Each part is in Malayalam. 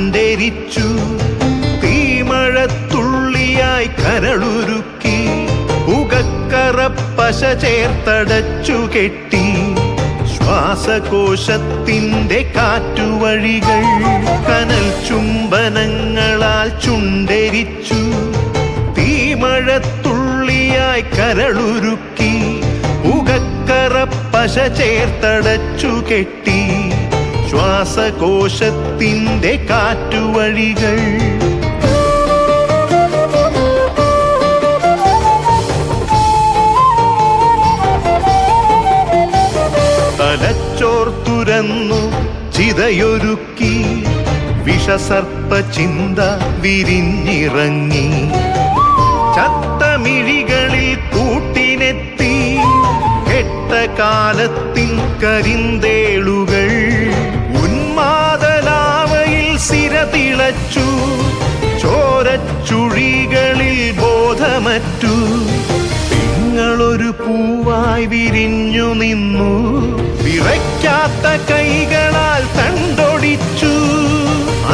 ചുണ്ടെരിച്ചു. തീമഴത്തുള്ളിയായി കരളുരുക്കി പുകക്കറപ്പശ ചേർത്തടച്ചു കെട്ടി. ശ്വാസകോശത്തിൻ്റെ കാറ്റുവഴികൾ കനൽ ചുംബനങ്ങളാൽ ചുണ്ടെരിച്ചു. തീമഴത്തുള്ളിയായി കരളുരുക്കി പുകക്കറപ്പശ ചേർത്തടച്ചു കെട്ടി. ശ്വാസകോശത്തിൻ്റെ കാറ്റുവഴികൾ തലച്ചോർ തുരന്നു ചിതയൊരുക്കി. വിഷസർപ്പ ചിന്ത വിരിഞ്ഞിറങ്ങി. ചത്തമിഴികളിൽ കൂട്ടിനെത്തി. കെട്ട കാലത്തിൻ കരിന്തേളുകൾ ഉന്മാദലാവയിൽ സിരതിളച്ചു. ചോരച്ചുഴികളിൽ ബോധമറ്റു. നിങ്ങളൊരു പൂവായി വിരിഞ്ഞു നിന്നു. വിറയ്ക്കാത്ത കൈകളാൽ തണ്ടൊടിച്ചു.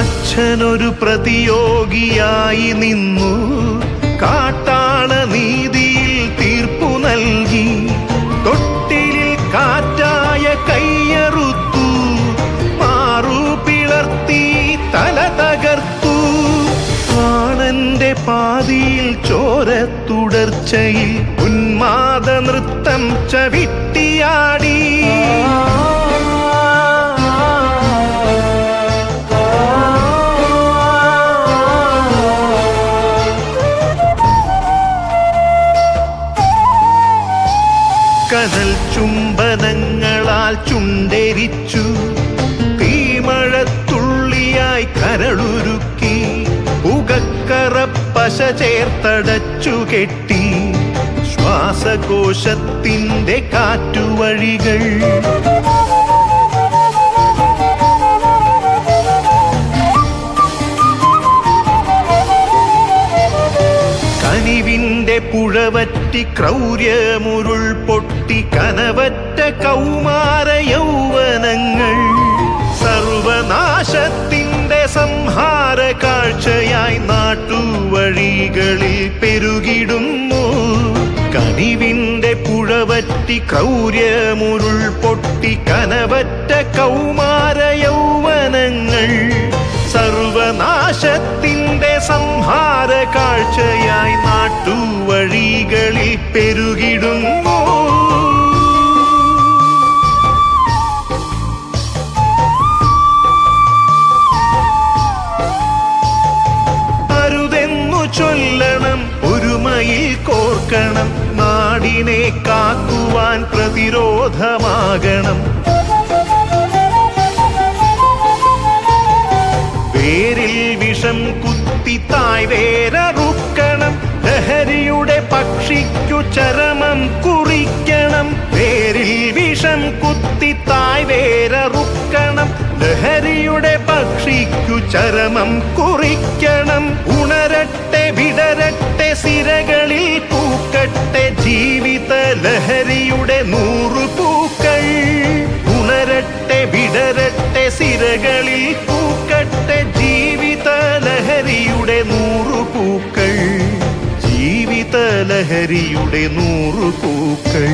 അച്ഛനൊരു പ്രതിയോഗിയായി നിന്നു. കാട്ടാള നീതിയിൽ തീർപ്പു നൽകി. തൊട്ടിലിൽ കാറ്റായ കയ്യറുത്തു. മാറു പിളർത്തി തല തകർത്തു. പ്രാണന്റെ പാതിയിൽ ചോരത്തുടർച്ചയിൽ ഉന്മാദ നൃത്തം ചവിട്ടിയാടി. കനൽ ചുംബനങ്ങളാൽ ചുണ്ടെരിച്ചു. തീമഴത്തുള്ളിയായി കരളുരുക്കി പുകക്കറപ്പശ ചേർത്തടച്ചു കെട്ടി. ശ്വാസകോശത്തിൻ്റെ കാറ്റുവഴികൾ കനിവിൻ്റെ പുഴവറ്റി ക്രൗര്യമുരുൾ പൊട്ടി. കനവറ്റ കൗമാര യൗവനങ്ങൾ സർവനാശത്തിൻ്റെ സംഹാര കാഴ്ചയായി നാട്ടുവഴികളിൽ പെരുകിടുന്നു. കനിവിൻ്റെ പുഴവറ്റി ക്രൗര്യമുരുൾ പൊട്ടി. കനവറ്റ കൗമാര യൗവനങ്ങൾ സർവനാശത്തിൻ്റെ സംഹാര കാഴ്ചയായി നാട്ടുവഴികളിൽ പെരുകിടുന്നു. അരുതെന്നു ചൊല്ലണം, ഒരുമയിൽ കോർക്കണം. നാടിനെ കാക്കുവാൻ പ്രതിരോധമാകണം. വേരിൽ വിഷം കുത്തി തായ് വേരറുക്കണം. ലഹരിയുടെ പക്ഷിക്കു ചരമം കുറിക്കണം. വേരിൽ വിഷം കുത്തി തായ് വേരറുക്കണം. ലഹരിയുടെ പക്ഷിക്കു ചരമം കുറിക്കണം. ഉണരട്ടെ വിടരട്ടെ സിരകളിൽ പൂക്കട്ടെ ജീവിത ലഹരിയുടെ 100 പൂക്കൾ. ഉണരട്ടെ വിടരട്ടെ സിരകളിൽ പൂക്കട്ടെ ജീവിത ലഹരിയുടെ 100 പൂക്കൾ. ജീവിത ലഹരിയുടെ 100 പൂക്കൾ.